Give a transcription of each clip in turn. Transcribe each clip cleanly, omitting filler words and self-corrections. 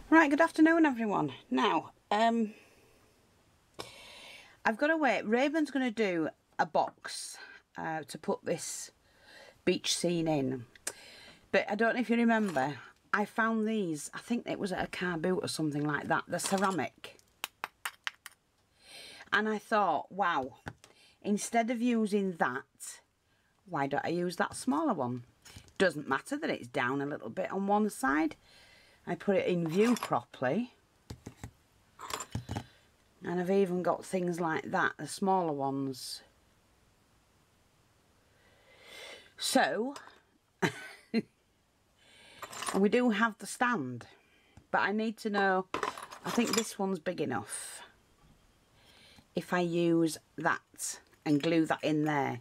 Right, good afternoon everyone. Now, I've got to wait. Raven's going to do a box to put this beach scene in. But I don't know if you remember, I found these, I think it was at a car boot or something like that, the ceramic. And I thought, wow, instead of using that, why don't I use that smaller one? Doesn't matter that it's down a little bit on one side. I put it in view properly. And I've even got things like that, the smaller ones. So, we do have the stand. But I need to know, I think this one's big enough. If I use that and glue that in there.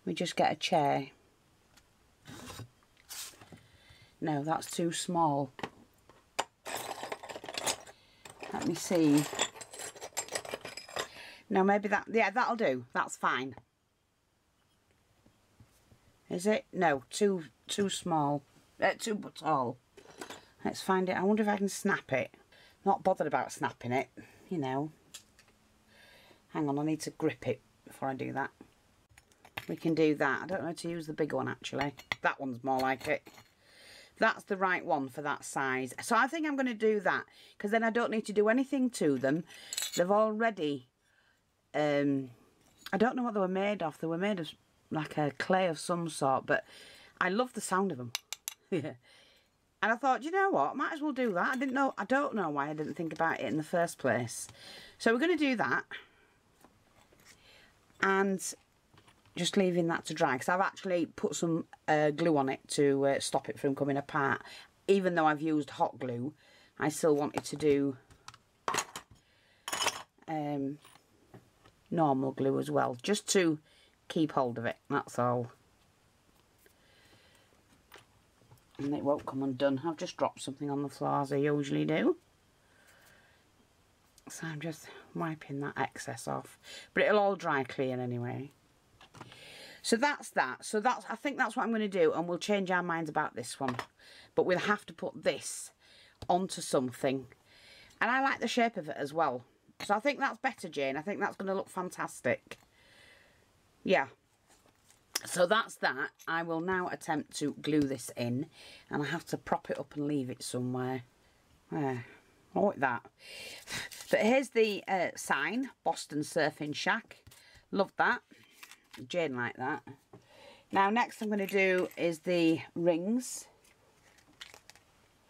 Let me just get a chair. No, that's too small. Let me see. No, maybe that, yeah, that'll do. That's fine. Is it? No, too small. Too tall. Let's find it. I wonder if I can snap it. Not bothered about snapping it, you know. Hang on, I need to grip it before I do that. We can do that. I don't know how to use the big one actually. That one's more like it. That's the right one for that size. So I think I'm going to do that, because then I don't need to do anything to them. They've already, I don't know what they were made of. They were made of like a clay of some sort, but I love the sound of them. Yeah. And I thought, you know what, might as well do that. I don't know why I didn't think about it in the first place. So we're going to do that. And just leaving that to dry, because I've actually put some glue on it to stop it from coming apart. Even though I've used hot glue, I still wanted to do normal glue as well, just to keep hold of it, that's all. And it won't come undone. I've just dropped something on the floor as I usually do. So I'm just wiping that excess off. But it'll all dry clean anyway. So that's that. So that's, I think that's what I'm going to do, and we'll change our minds about this one. But we'll have to put this onto something. And I like the shape of it as well. So I think that's better, Jane. I think that's going to look fantastic. Yeah. So that's that. I will now attempt to glue this in, and I have to prop it up and leave it somewhere. There. I like that. But here's the sign, Boston Surfing Shack. Love that. Jane like that. Now next I'm going to do is the rings.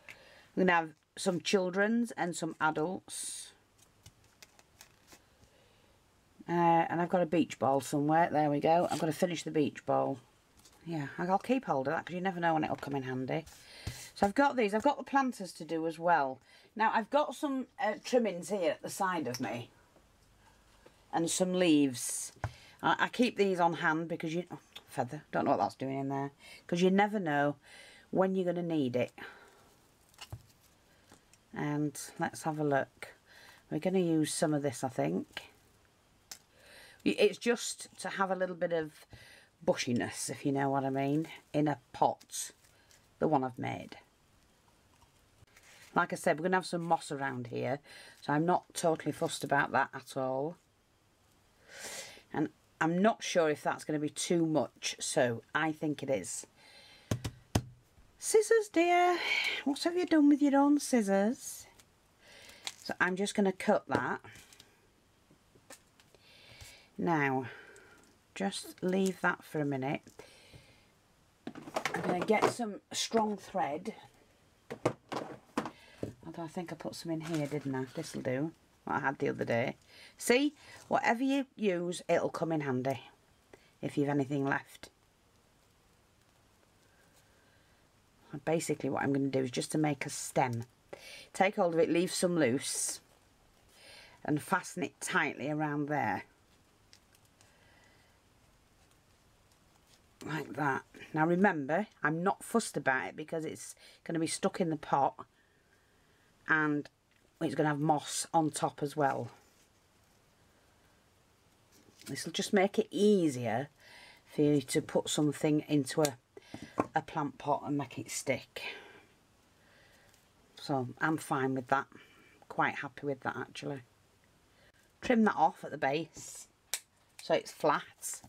I'm going to have some children's and some adults. And I've got a beach ball somewhere. There we go. I'm going to finish the beach ball. Yeah, I'll keep hold of that because you never know when it'll come in handy. So I've got these. I've got the planters to do as well. Now I've got some trimmings here at the side of me. And some leaves. I keep these on hand because you... Oh, feather. Don't know what that's doing in there. Because you never know when you're going to need it. And let's have a look. We're going to use some of this, I think. It's just to have a little bit of bushiness, if you know what I mean, in a pot. The one I've made. Like I said, we're going to have some moss around here. So I'm not totally fussed about that at all. And I'm not sure if that's going to be too much, so I think it is. Scissors, dear. What have you done with your own scissors? So I'm just going to cut that. Now, just leave that for a minute. I'm going to get some strong thread. Although I think I put some in here, didn't I? This'll do. What I had the other day. See, whatever you use, it'll come in handy if you've anything left. And basically what I'm going to do is just to make a stem. Take hold of it, leave some loose, and fasten it tightly around there. Like that. Now remember, I'm not fussed about it because it's going to be stuck in the pot, and it's going to have moss on top as well. This will just make it easier for you to put something into a plant pot and make it stick. So I'm fine with that. Quite happy with that actually. Trim that off at the base so it's flat.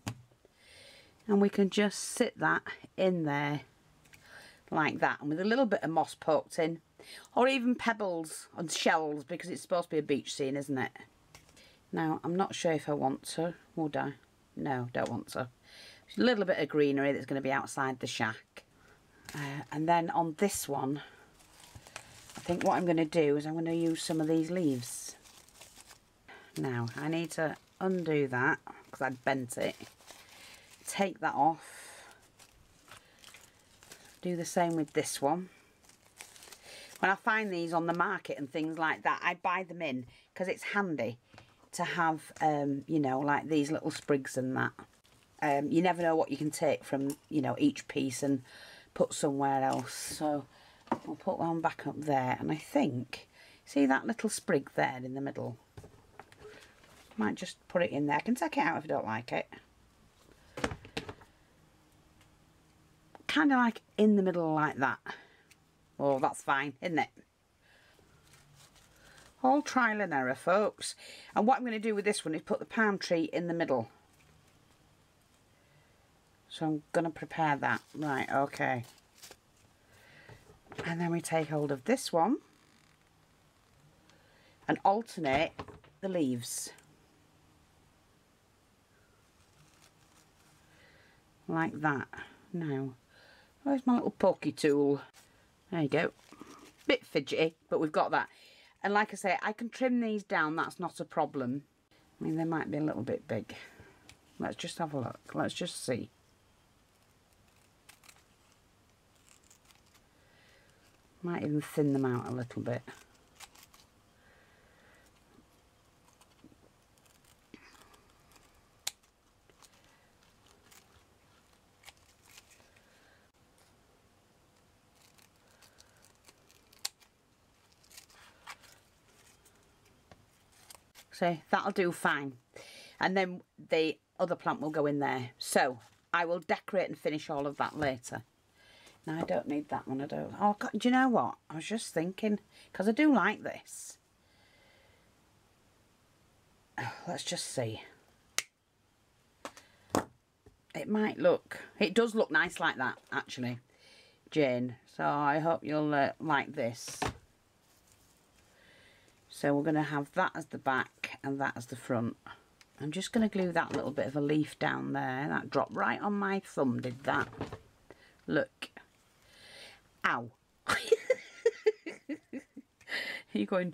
And we can just sit that in there like that. And with a little bit of moss poked in. Or even pebbles and shells because it's supposed to be a beach scene, isn't it? Now, I'm not sure if I want to. Would I? No, don't want to. There's a little bit of greenery that's going to be outside the shack. And then on this one, I think what I'm going to do is I'm going to use some of these leaves. Now, I need to undo that because I'd bent it. Take that off. Do the same with this one. When I find these on the market and things like that, I buy them in because it's handy to have, you know, like these little sprigs and that. You never know what you can take from, you know, each piece and put somewhere else. So I'll put one back up there. And I think, see that little sprig there in the middle? Might just put it in there. I can take it out if I don't like it. Kind of like in the middle like that. Oh, that's fine, isn't it? All trial and error, folks. And what I'm going to do with this one is put the palm tree in the middle. So I'm going to prepare that. Right, okay. And then we take hold of this one and alternate the leaves. Like that. Now, where's my little pokey tool? There you go. Bit fidgety, but we've got that. And like I say, I can trim these down, that's not a problem. I mean, they might be a little bit big. Let's just have a look. Let's just see. Might even thin them out a little bit. So that'll do fine. And then the other plant will go in there. So I will decorate and finish all of that later. Now I don't need that one, I don't. Oh, God, do you know what? I was just thinking, because I do like this. Oh, let's just see. It might look, it does look nice like that, actually, Jane. So I hope you'll like this. So we're going to have that as the back and that as the front. I'm just going to glue that little bit of a leaf down there. That dropped right on my thumb, did that. Look. Ow. You're going,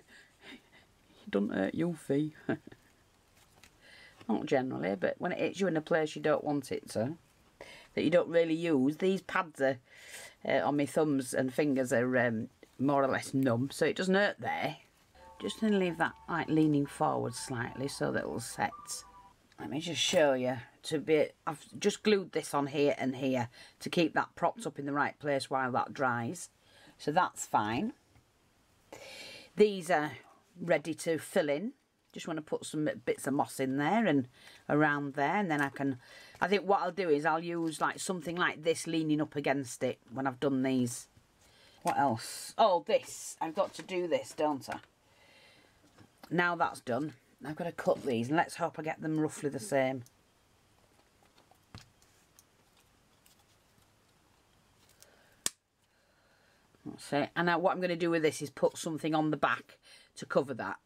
it doesn't hurt you, Fee. Not generally, but when it hits you in a place you don't want it to, that you don't really use. These pads are, on my thumbs and fingers are more or less numb, so it doesn't hurt there. Just going to leave that like leaning forward slightly so that it will set. Let me just show you. I've just glued this on here and here to keep that propped up in the right place while that dries. So that's fine. These are ready to fill in. Just want to put some bits of moss in there and around there, and then I think what I'll do is I'll use like something like this leaning up against it when I've done these. What else? Oh, this. I've got to do this, don't I? Now that's done, I've got to cut these, and let's hope I get them roughly the same. That's it. And now what I'm going to do with this is put something on the back to cover that.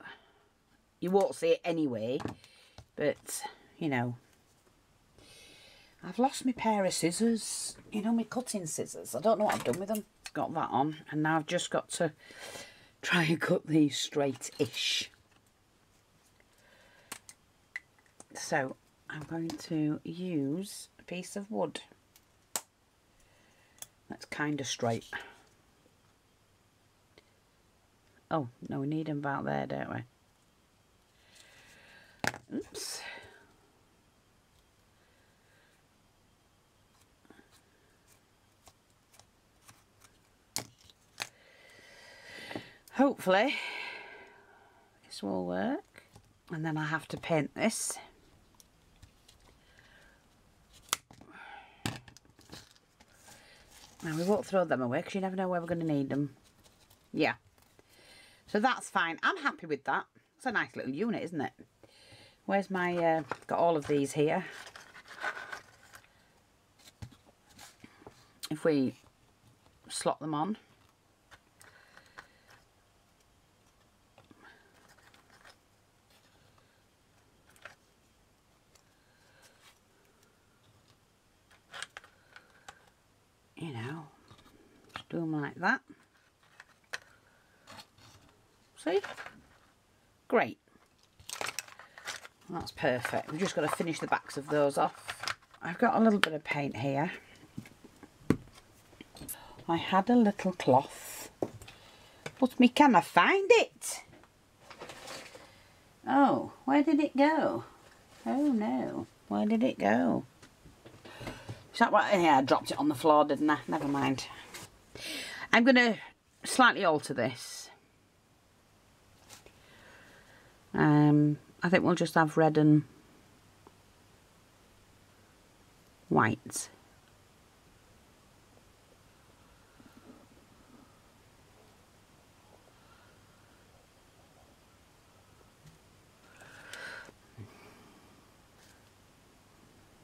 You won't see it anyway, but, you know. I've lost my pair of scissors, you know, my cutting scissors. I don't know what I've done with them. Got that on, and now I've just got to try and cut these straight-ish. So I'm going to use a piece of wood that's kind of straight. Oh, no, we need them about there, don't we? Oops. Hopefully this will work. And then I have to paint this. Now we won't throw them away because you never know where we're going to need them. Yeah, So that's fine. I'm happy with that. It's a nice little unit, isn't it? Where's my, got all of these here. If we slot them on. You know, just do them like that. See? Great. That's perfect. We've just got to finish the backs of those off. I've got a little bit of paint here. I had a little cloth, but me can I find it? Oh, where did it go? Oh no, where did it go? Is that what? Yeah, I dropped it on the floor, didn't I? Never mind. I'm going to slightly alter this. I think we'll just have red and white.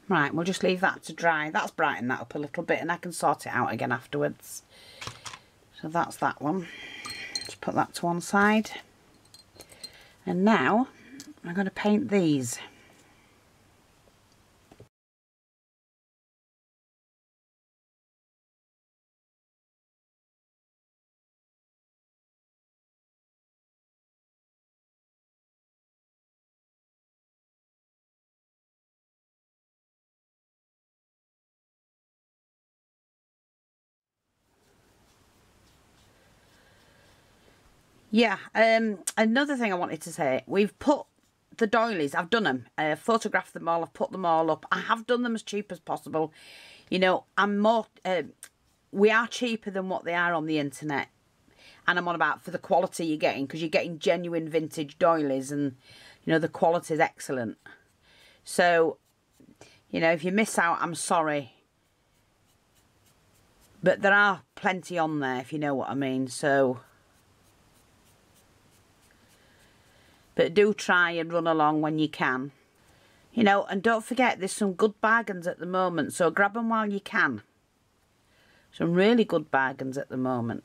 Right, we'll just leave that to dry. That's brightened that up a little bit and I can sort it out again afterwards. So that's that one. Just put that to one side. And now I'm going to paint these. Yeah, another thing I wanted to say, we've put the doilies, I've done them, photographed them all, I've put them all up. I have done them as cheap as possible. You know, we are cheaper than what they are on the internet. And I'm on about for the quality you're getting, because you're getting genuine vintage doilies and, you know, the quality is excellent. So, you know, if you miss out, I'm sorry. But there are plenty on there, if you know what I mean, so... But do try and run along when you can. You know, and don't forget, there's some good bargains at the moment. So grab them while you can. Some really good bargains at the moment.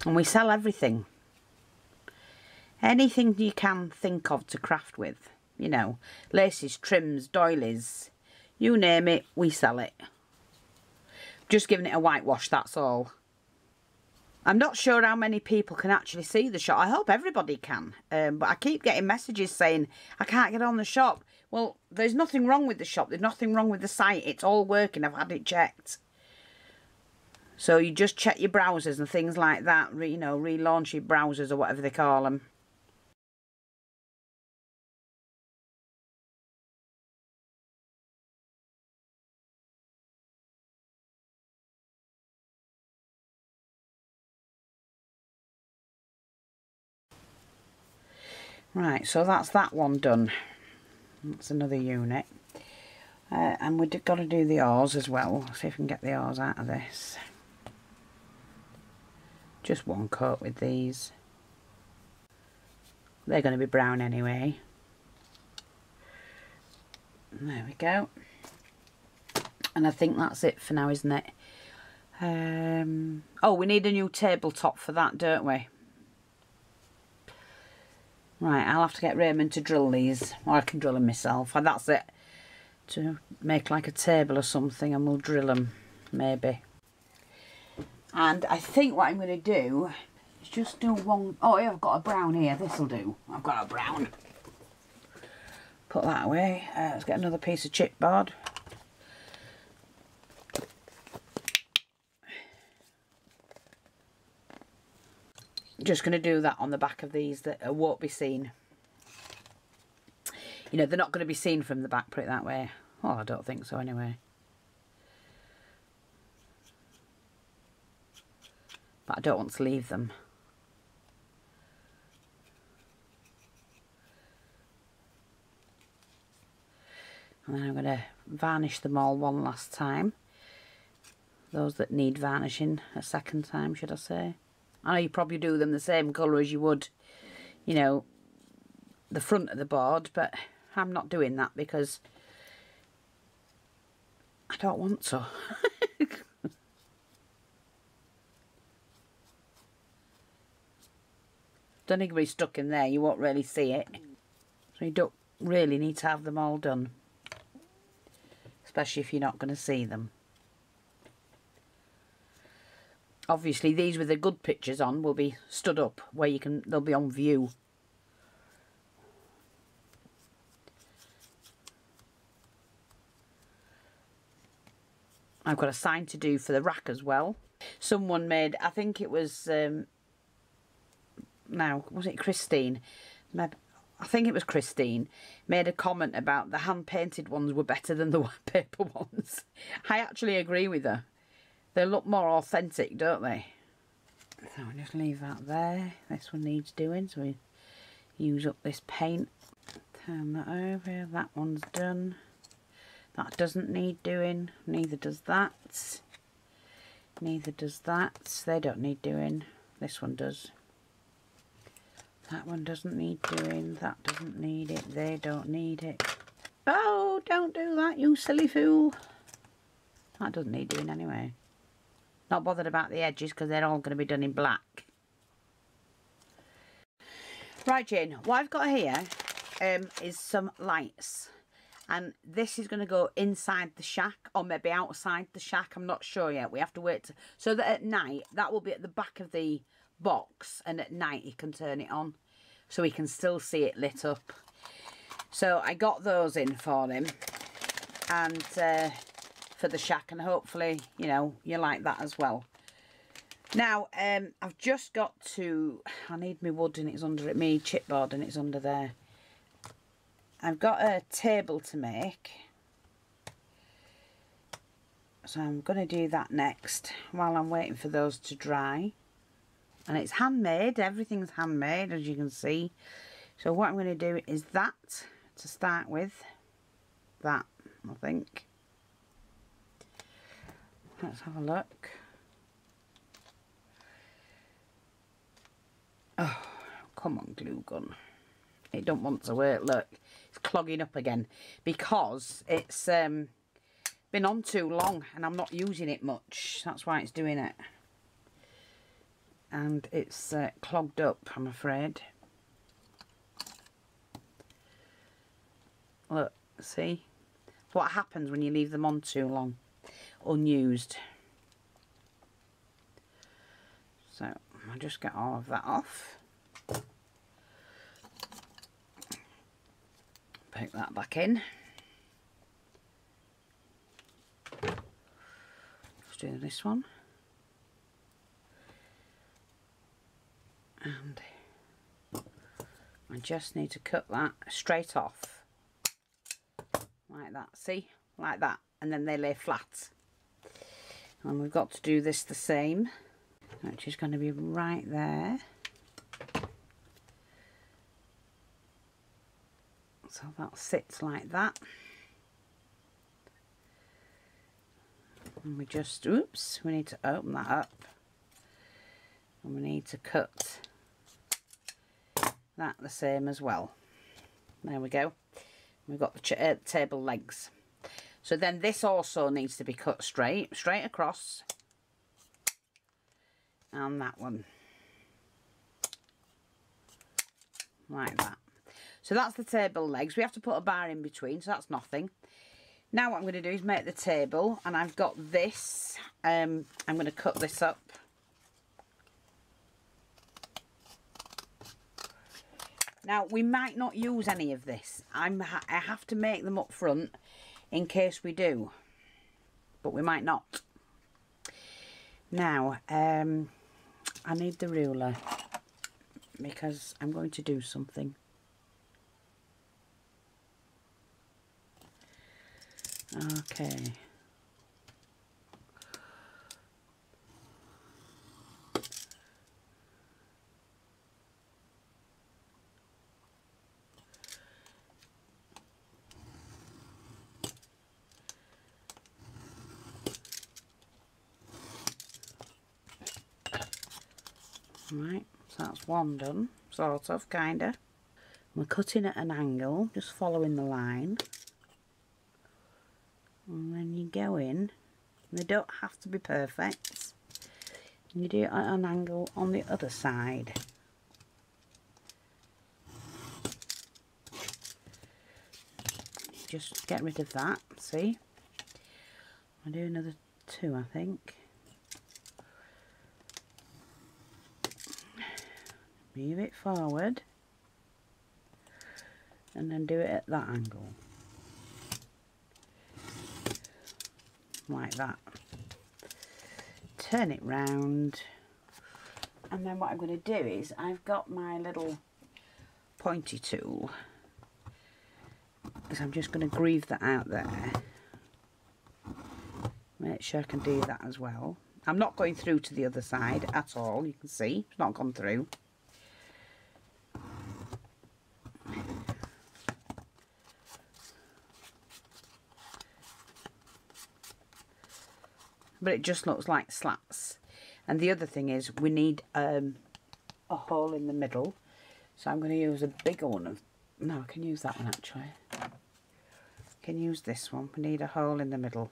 And we sell everything. Anything you can think of to craft with. You know, laces, trims, doilies. You name it, we sell it. Just giving it a whitewash, that's all. I'm not sure how many people can actually see the shop. I hope everybody can. But I keep getting messages saying, I can't get on the shop. Well, there's nothing wrong with the shop. There's nothing wrong with the site. It's all working. I've had it checked. So you just check your browsers and things like that. You know, relaunch your browsers or whatever they call them. Right, so that's that one done. That's another unit. And we've got to do the oars as well. See if we can get the oars out of this. Just one coat with these. They're going to be brown anyway. There we go. And I think that's it for now, isn't it? Oh, we need a new tabletop for that, don't we? Right, I'll have to get Raymond to drill these, or I can drill them myself. And that's it. To make like a table or something, and we'll drill them, maybe. And I think what I'm going to do is just do one... Oh, yeah, I've got a brown here. This'll do. I've got a brown. Put that away. Let's get another piece of chipboard. Just going to do that on the back of these that won't be seen. You know, they're not going to be seen from the back, put it that way. Well, I don't think so anyway. But I don't want to leave them. And then I'm going to varnish them all one last time. Those that need varnishing a second time, should I say. I know you probably do them the same colour as you would, you know, the front of the board, but I'm not doing that because I don't want to. Don't need to be stuck in there, you won't really see it. So you don't really need to have them all done, especially if you're not going to see them. Obviously these with the good pictures on will be stood up where you can, they'll be on view. I've got a sign to do for the rack as well. Someone made, I think it was, now, was it Christine? I think it was Christine, made a comment about the hand-painted ones were better than the paper ones. I actually agree with her. They look more authentic, don't they? So I'll just leave that there. This one needs doing, so we use up this paint. Turn that over, that one's done. That doesn't need doing, neither does that. Neither does that. They don't need doing. This one does. That one doesn't need doing. That doesn't need it. They don't need it. Oh, don't do that, you silly fool. That doesn't need doing anyway. Not bothered about the edges because they're all going to be done in black. Right, Jane, what I've got here is some lights. And this is going to go inside the shack or maybe outside the shack. I'm not sure yet. We have to wait. So that at night, that will be at the back of the box. And at night, you can turn it on. So we can still see it lit up. So I got those in for him. And for the shack. And hopefully, you know, you like that as well. Now, I've just got to... I need my wood and it's under it. My chipboard and it's under there. I've got a table to make, so I'm going to do that next while I'm waiting for those to dry. And it's handmade, everything's handmade as you can see. So what I'm going to do is that to start with, that I think. Let's have a look. Oh, come on, glue gun. It don't want to work, look. Clogging up again because it's been on too long and I'm not using it much. That's why it's doing it. And it's clogged up, I'm afraid. Look, see? What happens when you leave them on too long, unused. So I'll just get all of that off. Put that back in. Let's do this one. And I just need to cut that straight off. Like that, see? Like that. And then they lay flat. And we've got to do this the same, which is going to be right there. So that sits like that. And we just, oops, we need to open that up. And we need to cut that the same as well. There we go. We've got the table legs. So then this also needs to be cut straight across. And that one. Like that. So that's the table legs. We have to put a bar in between, so that's nothing. Now what I'm going to do is make the table, and I've got this. I'm going to cut this up. Now we might not use any of this. I have to make them up front in case we do, but we might not. Now I need the ruler because I'm going to do something. Okay. Right, so that's one done, sort of, kinda. We're cutting at an angle, just following the line. And then you go in. They don't have to be perfect. And you do it at an angle on the other side. Just get rid of that, see? I'll do another 2, I think. Move it forward. And then do it at that angle. Like that. Turn it round. And then what I'm going to do is, I've got my little pointy tool. So I'm just going to groove that out there. Make sure I can do that as well. I'm not going through to the other side at all. You can see it's not gone through. But it just looks like slats. And the other thing is, we need a hole in the middle. So I'm going to use a bigger one. No, I can use that one actually. I can use this one. We need a hole in the middle.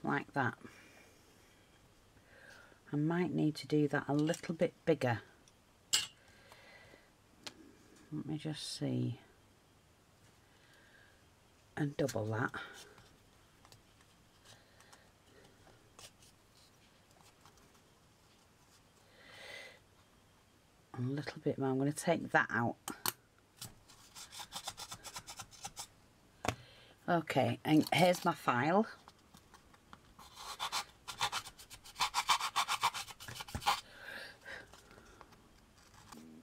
Like that. I might need to do that a little bit bigger. Let me just see. And double that. A little bit more. I'm going to take that out. Okay, and here's my file.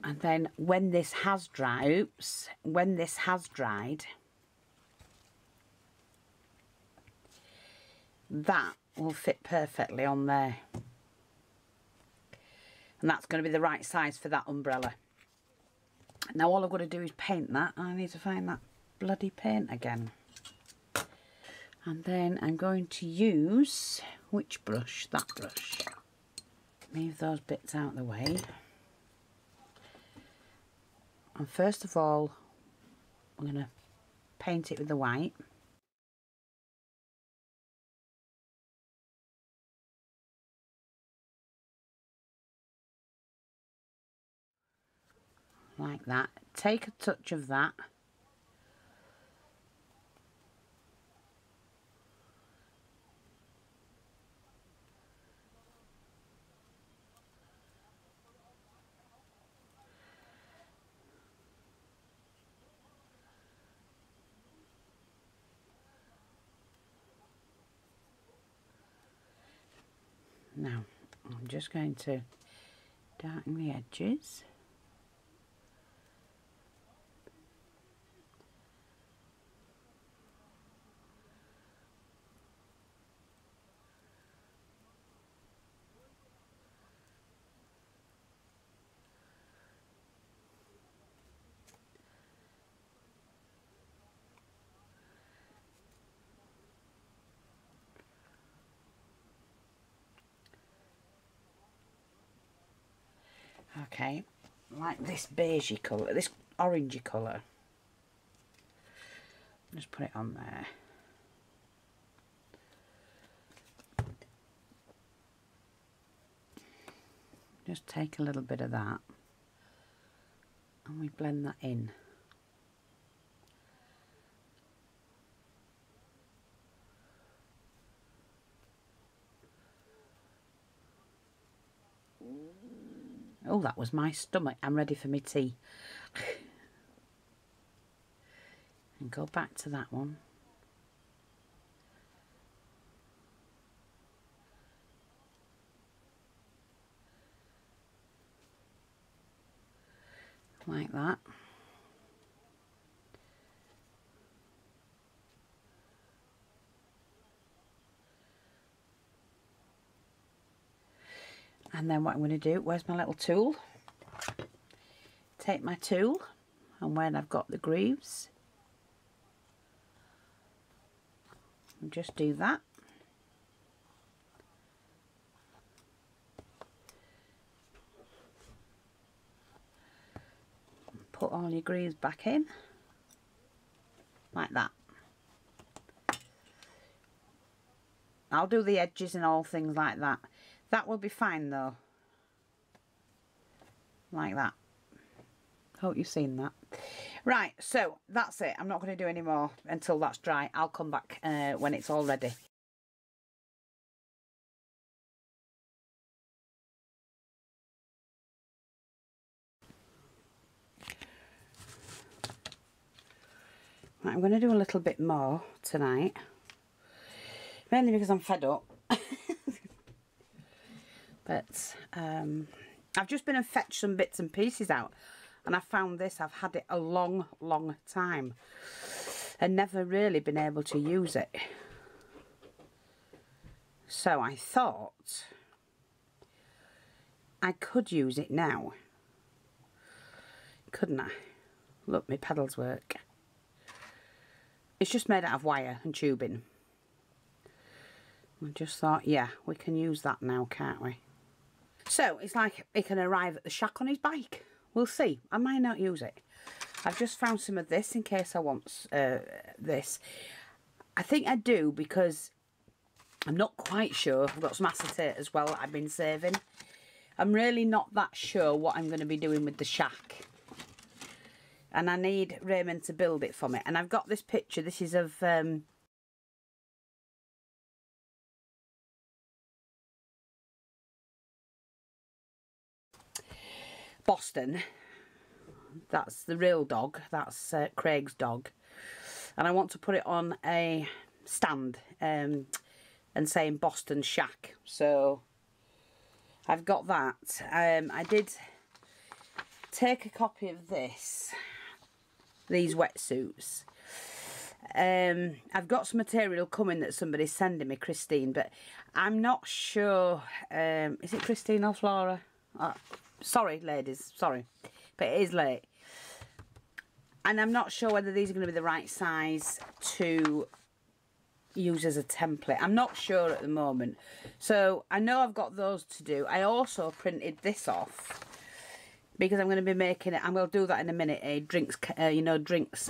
And then when this has dried, oops, when this has dried, that will fit perfectly on there. And that's going to be the right size for that umbrella. Now all I've got to do is paint that. I need to find that bloody paint again. And then I'm going to use, which brush? That brush. Move those bits out of the way. And first of all, I'm going to paint it with the white. Like that. Take a touch of that. Now, I'm just going to darken the edges. Okay, like this beigey colour, this orangey colour. Just put it on there. Just take a little bit of that and we blend that in. Oh, that was my stomach. I'm ready for my tea. And go back to that one. Like that. And then what I'm going to do, where's my little tool? Take my tool, and when I've got the grooves, and just do that. Put all your grooves back in like that. I'll do the edges and all things like that. That will be fine though. Like that. Hope you've seen that. Right, so that's it. I'm not going to do any more until that's dry. I'll come back when it's all ready. Right, I'm going to do a little bit more tonight. Mainly because I'm fed up. But I've just been and fetched some bits and pieces out. And I found this. I've had it a long, long time. And never really been able to use it. So I thought I could use it now. Couldn't I? Look, my pedals work. It's just made out of wire and tubing. I just thought, yeah, we can use that now, can't we? So, it's like he can arrive at the shack on his bike. We'll see. I might not use it. I've just found some of this in case I want this. I think I do because I'm not quite sure. I've got some acetate as well that I've been saving. I'm really not that sure what I'm going to be doing with the shack. And I need Raymond to build it for me. And I've got this picture. This is of... Boston. That's the real dog. That's Craig's dog. And I want to put it on a stand and saying Boston Shack. So I've got that. I did take a copy of these wetsuits. I've got some material coming that somebody's sending me, Christine, but I'm not sure. Is it Christine or Flora? Sorry, ladies, sorry, but it is late. And I'm not sure whether these are going to be the right size to use as a template. I'm not sure at the moment. So I know I've got those to do. I also printed this off because I'm going to be making it. I'm going to do that in a minute. A drinks, you know, drinks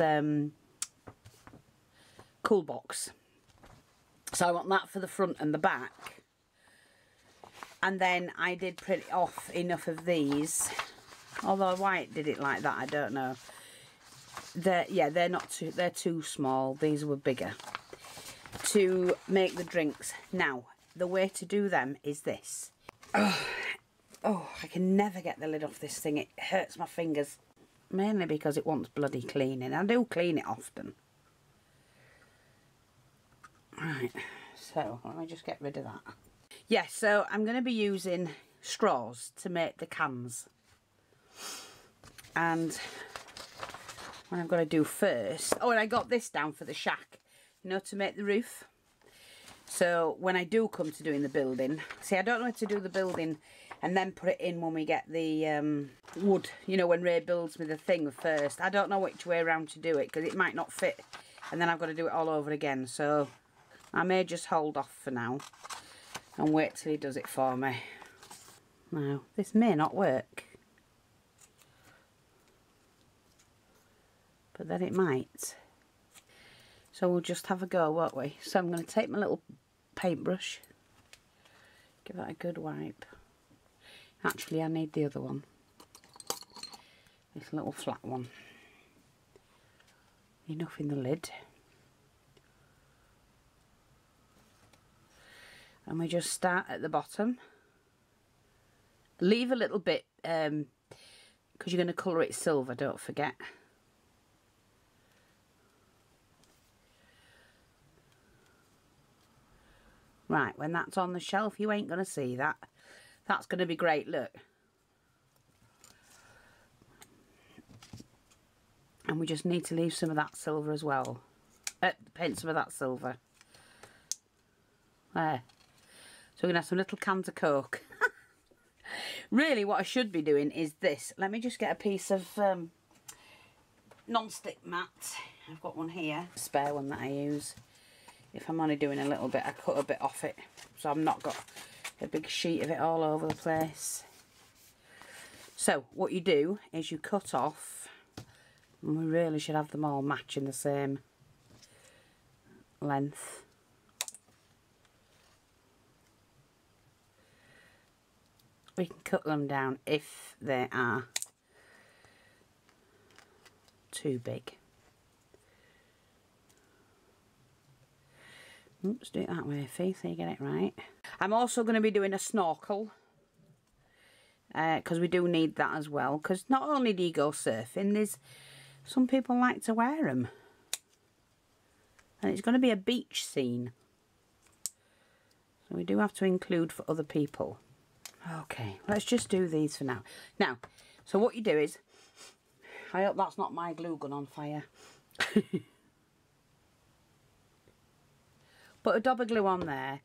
cool box. So I want that for the front and the back. And then I did print off enough of these. Although why it did it like that, I don't know. They're not too. They're too small. These were bigger. To make the drinks. Now, the way to do them is this. Oh, I can never get the lid off this thing. It hurts my fingers. Mainly because it wants bloody cleaning. I do clean it often. Right. So, let me just get rid of that. Yeah, so I'm going to be using straws to make the cans. And what I'm going to do first... Oh, and I got this down for the shack, you know, to make the roof. So when I do come to doing the building... See, I don't know how to do the building and then put it in when we get the wood. You know, when Ray builds me the thing first. I don't know which way around to do it because it might not fit. And then I've got to do it all over again. So I may just hold off for now. And wait till he does it for me. Now, this may not work. But then it might. So we'll just have a go, won't we? So I'm going to take my little paintbrush. Give that a good wipe. Actually, I need the other one. This little flat one. Enough in the lid. And we just start at the bottom. Leave a little bit, because you're going to colour it silver, don't forget. Right, when that's on the shelf, you ain't going to see that. That's going to be great, look. And we just need to leave some of that silver as well. Paint some of that silver. There. So we're going to have some little cans of Coke. Really, what I should be doing is this. Let me just get a piece of non-stick mat. I've got one here, a spare one that I use. If I'm only doing a little bit, I cut a bit off it, so I've not got a big sheet of it all over the place. So what you do is you cut off, and we really should have them all matching the same length. We can cut them down if they are too big. Oops, do it that way, Fee, so you get it right. I'm also going to be doing a snorkel, because we do need that as well, because not only do you go surfing, there's some people like to wear them, and it's going to be a beach scene, so we do have to include for other people. Okay, let's just do these for now. Now, so what you do is, I hope that's not my glue gun on fire. Put a dab of glue on there,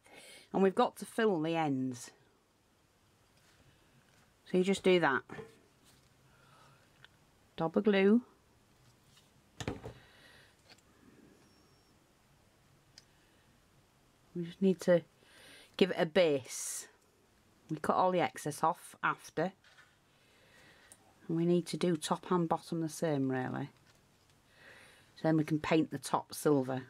and we've got to fill the ends. So you just do that. Dab of glue. We just need to give it a base. We cut all the excess off after. And we need to do top and bottom the same, really. So then we can paint the top silver.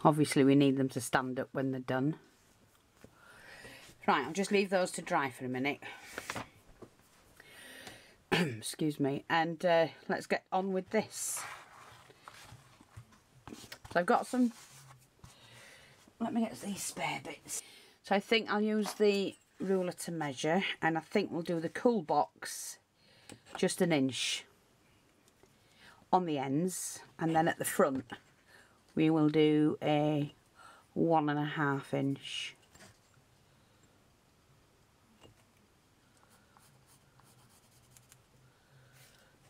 Obviously we need them to stand up when they're done. Right, I'll just leave those to dry for a minute. Excuse me. And let's get on with this. So I've got some... Let me get these spare bits. So I think I'll use the ruler to measure, and I think we'll do the cool box just 1 inch on the ends, and then at the front we will do a 1.5 inch.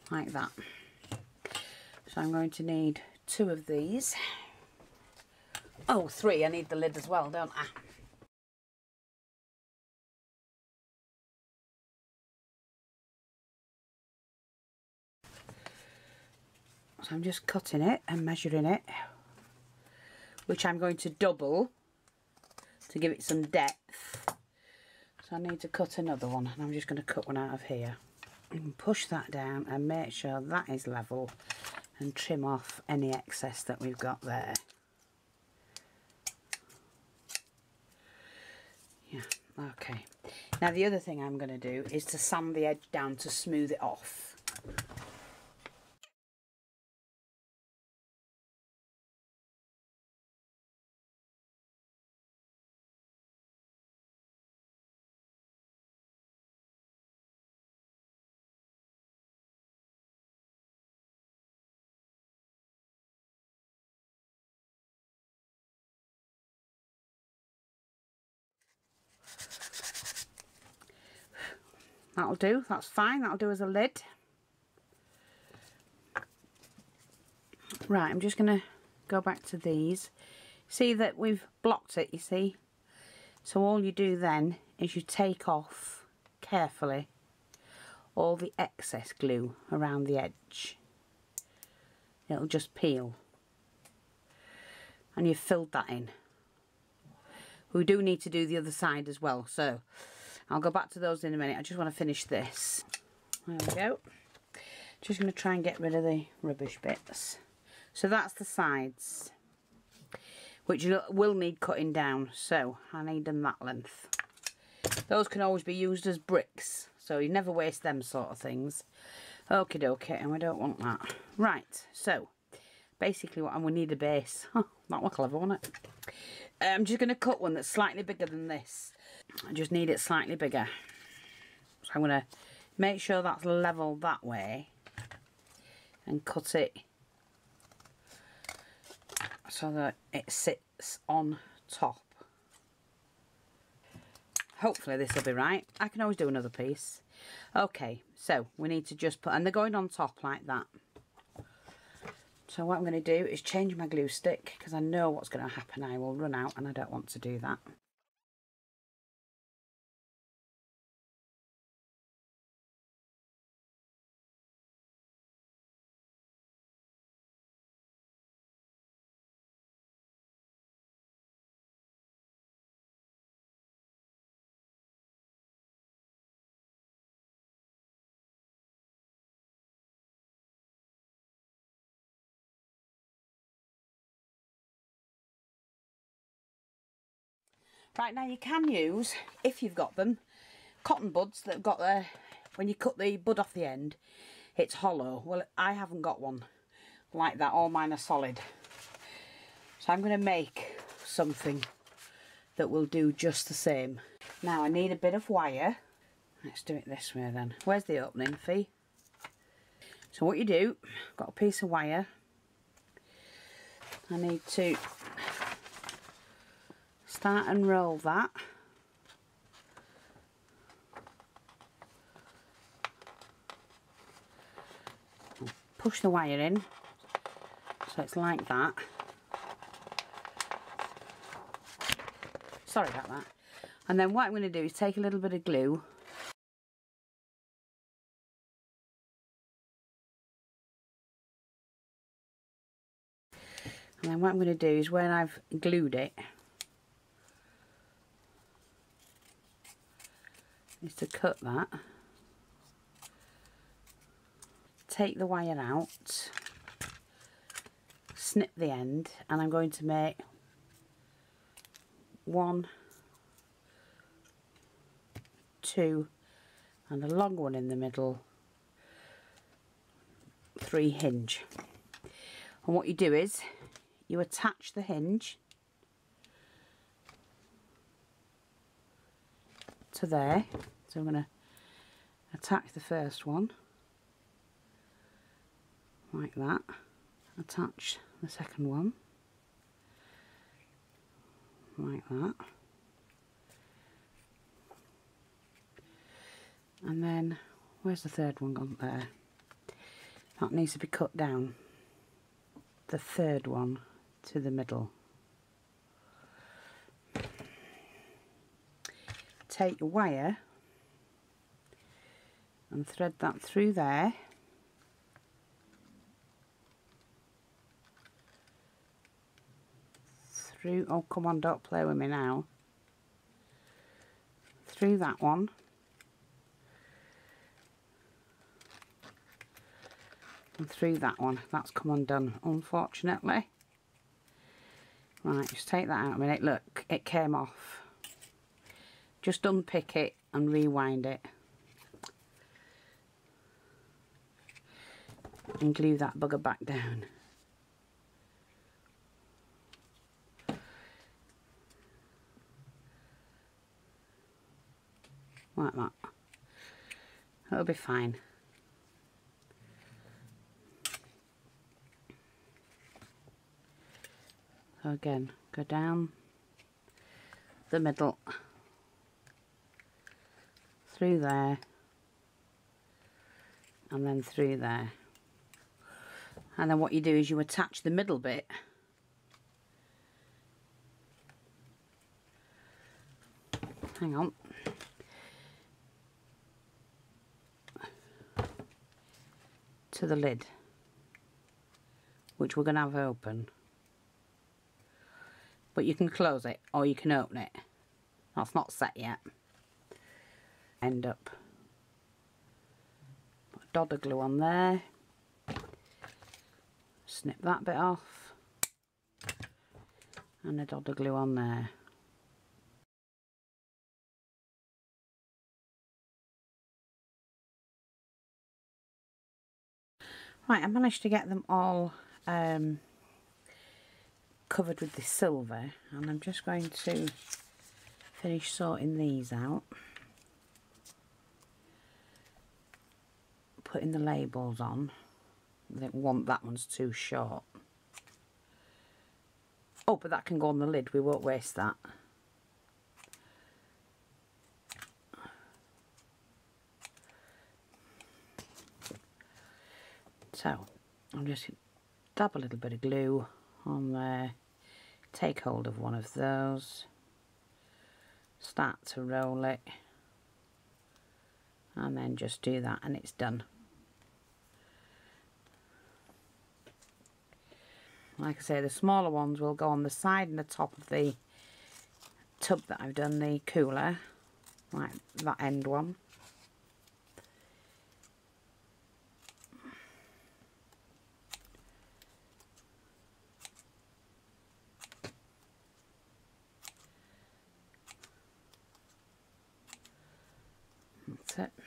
Like that. So I'm going to need 2 of these. Oh, 3, I need the lid as well, don't I? So I'm just cutting it and measuring it, which I'm going to double to give it some depth. So I need to cut another one, and I'm just going to cut one out of here. And push that down and make sure that is level, and trim off any excess that we've got there. Yeah, okay. Now the other thing I'm going to do is to sand the edge down to smooth it off. That'll do, that's fine, that'll do as a lid. Right, I'm just going to go back to these. See that we've blocked it, you see? So all you do then is you take off carefully all the excess glue around the edge. It'll just peel. And you've filled that in. We do need to do the other side as well, so I'll go back to those in a minute. I just want to finish this. There we go. Just going to try and get rid of the rubbish bits. So that's the sides, which will need cutting down, so I need them that length. Those can always be used as bricks, so you never waste them sort of things. Okie dokie, and we don't want that. Right, so basically what we need a base. Oh, that was clever, wasn't it? I'm just going to cut one that's slightly bigger than this. I just need it slightly bigger. So I'm going to make sure that's level that way and cut it so that it sits on top. Hopefully this will be right. I can always do another piece. Okay, so we need to just put, and they're going on top like that. So what I'm going to do is change my glue stick, because I know what's going to happen. I will run out and I don't want to do that. Right, now you can use, if you've got them, cotton buds that have got the, when you cut the bud off the end, it's hollow. Well, I haven't got one like that. All mine are solid. So I'm going to make something that will do just the same. Now I need a bit of wire. Let's do it this way then. Where's the opening, Fee? So what you do, got a piece of wire. I need to start and roll that. Push the wire in, so it's like that. Sorry about that. And then what I'm going to do is take a little bit of glue. And then what I'm going to do is when I've glued it, is to cut that. Take the wire out, snip the end, and I'm going to make 1, 2, and a long one in the middle, 3 hinge. And what you do is you attach the hinge to there. So I'm going to attach the first one like that, attach the second one like that, and then where's the third one gone? There. That needs to be cut down, the third one to the middle. Take your wire and thread that through there, through, oh come on, don't play with me now, through that one, and through that one. That's come undone, unfortunately. Right, just take that out a minute. Look, it came off. Just unpick it and rewind it. And glue that bugger back down. Like that. That'll be fine. So again, go down the middle, through there, and then through there. And then what you do is you attach the middle bit hang on, to the lid, which we're going to have open. But you can close it or you can open it. That's not set yet. End up. Put a dot of glue on there. Snip that bit off. And a dot of glue on there. Right, I managed to get them all covered with this silver, and I'm just going to finish sorting these out, putting the labels on. I think that one's too short. Oh, but that can go on the lid, we won't waste that. So I'll just dab a little bit of glue on there, take hold of one of those, start to roll it, and then just do that and it's done. Like I say, the smaller ones will go on the side and the top of the tub that I've done the cooler, like that end one. That's it.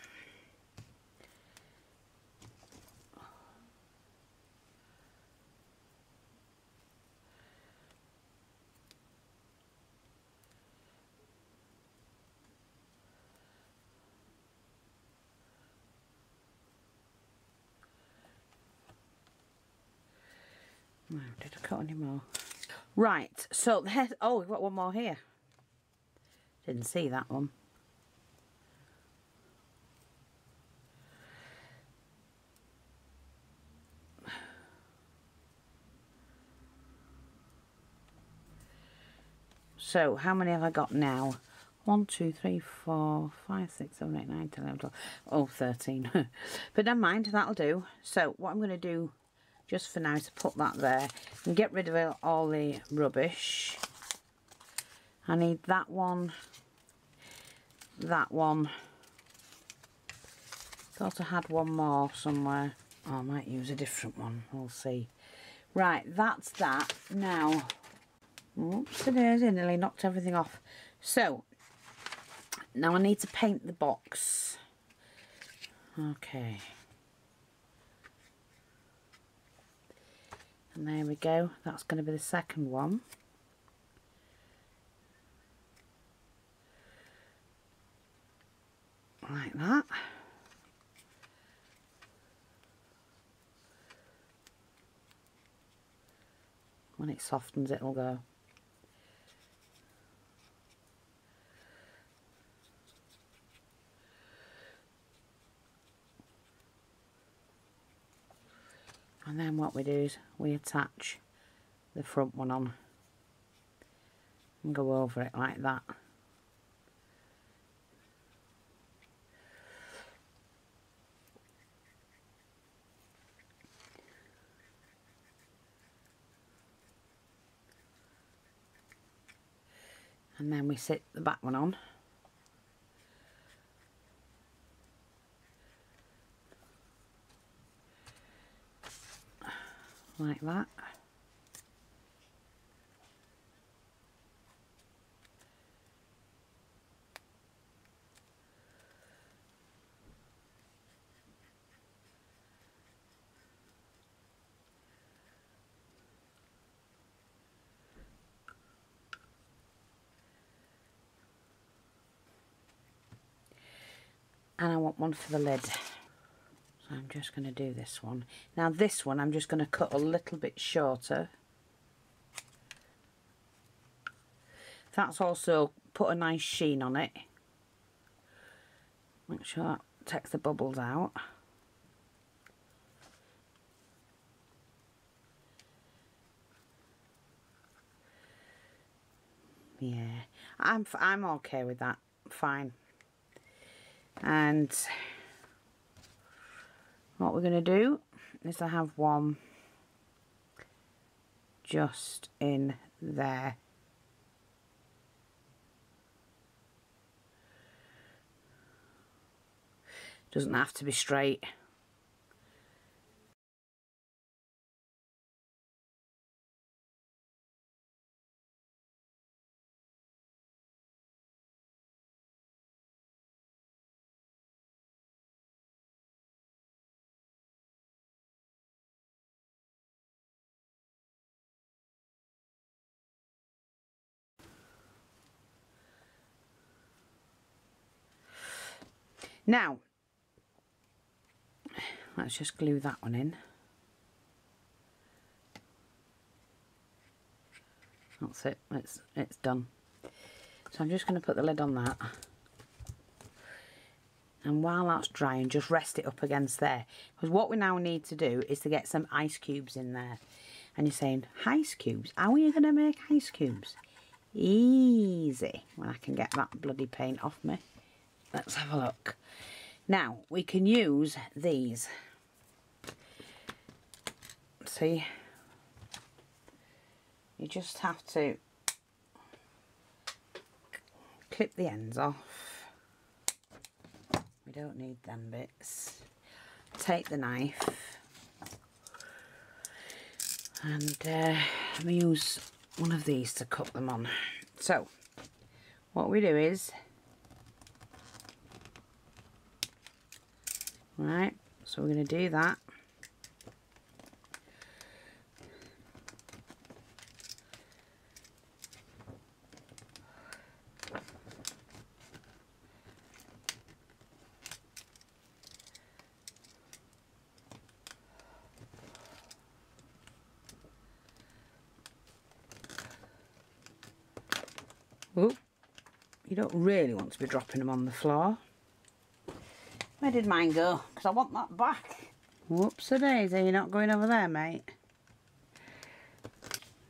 No, did I cut any more? Right, so there's, oh, we've got one more here. Didn't see that one. So, how many have I got now? 1, 2, 3, 4, 5, 6, 7, 8, 9, 10, 11, 12. Oh, 13. But never mind, that'll do. So, what I'm going to do just for now is to put that there and get rid of all the rubbish. I need that one. That one. Thought I had one more somewhere. Oh, I might use a different one. We'll see. Right, that's that. Now, oops, it is. I nearly knocked everything off. So, now I need to paint the box. Okay. And there we go. That's going to be the second one. Like that. When it softens, it'll go. And then what we do is we attach the front one on and go over it like that. And then we sit the back one on. Like that. And I want one for the lid. So I'm just going to do this one. Now this one I'm just going to cut a little bit shorter. That's also put a nice sheen on it. Make sure that takes the bubbles out. Yeah, I'm okay with that. Fine. And what we're going to do is I have one just in there. Doesn't have to be straight. Now, let's just glue that one in. That's it, it's done. So I'm just going to put the lid on that. And while that's drying, just rest it up against there. Because what we now need to do is to get some ice cubes in there. And you're saying, ice cubes? How are you going to make ice cubes? Easy. When I can get that bloody paint off me. Let's have a look. Now, we can use these. See? You just have to clip the ends off. We don't need them bits. Take the knife. And let me use one of these to cut them on. So, what we do is Right, so we're going to do that. Ooh, you don't really want to be dropping them on the floor. Where did mine go? Because I want that back. Whoops-a-daisy, you're not going over there, mate.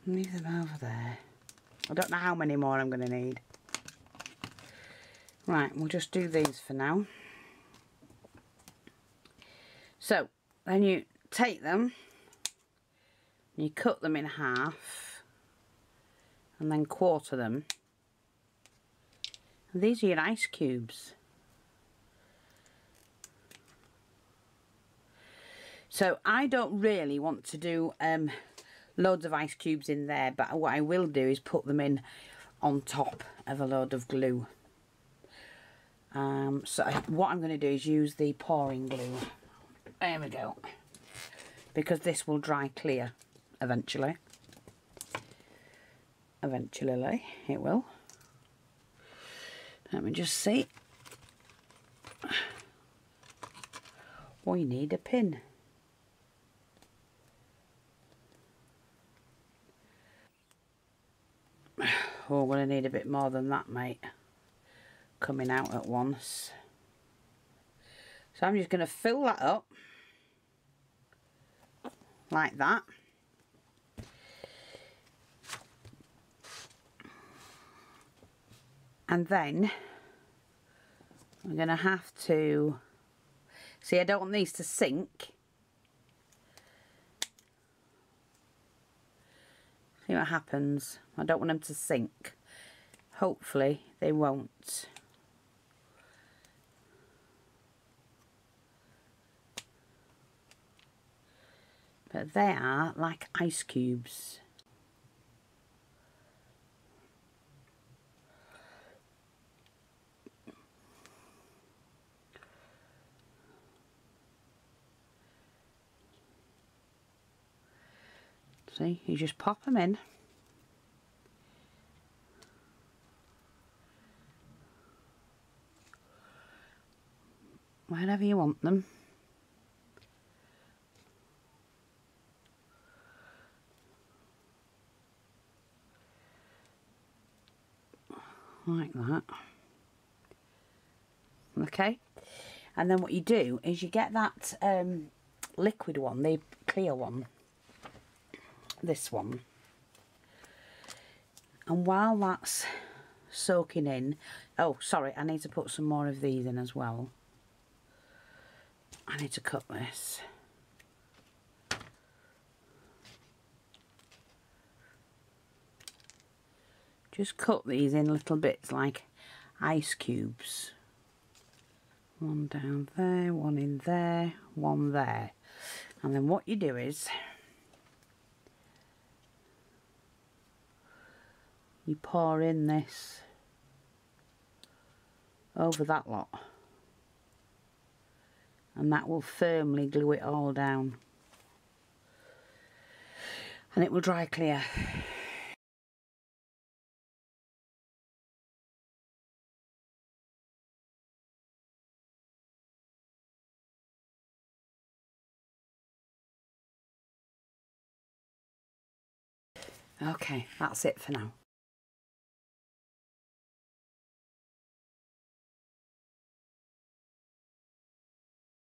Leave them over there. I don't know how many more I'm going to need. Right, we'll just do these for now. So, then you take them, you cut them in half, and then quarter them. And these are your ice cubes. So I don't really want to do loads of ice cubes in there, but what I will do is put them in on top of a load of glue. So what I'm going to do is use the pouring glue. There we go. Because this will dry clear eventually. Eventually it will. Let me just see. We need a pin. Oh, we're going to need a bit more than that, mate. Coming out at once. So I'm just going to fill that up. Like that. And then I'm going to have to... See, I don't want these to sink. See what happens. I don't want them to sink. Hopefully they won't. But they are like ice cubes. See, you just pop them in. Wherever you want them. Like that. Okay. And then what you do is you get that liquid one, the clear one. This one. And while that's soaking in... Oh, sorry, I need to put some more of these in as well. I need to cut this. Just cut these in little bits like ice cubes. One down there, one in there, one there. And then what you do is you pour in this over that lot. And that will firmly glue it all down. And it will dry clear. Okay, that's it for now.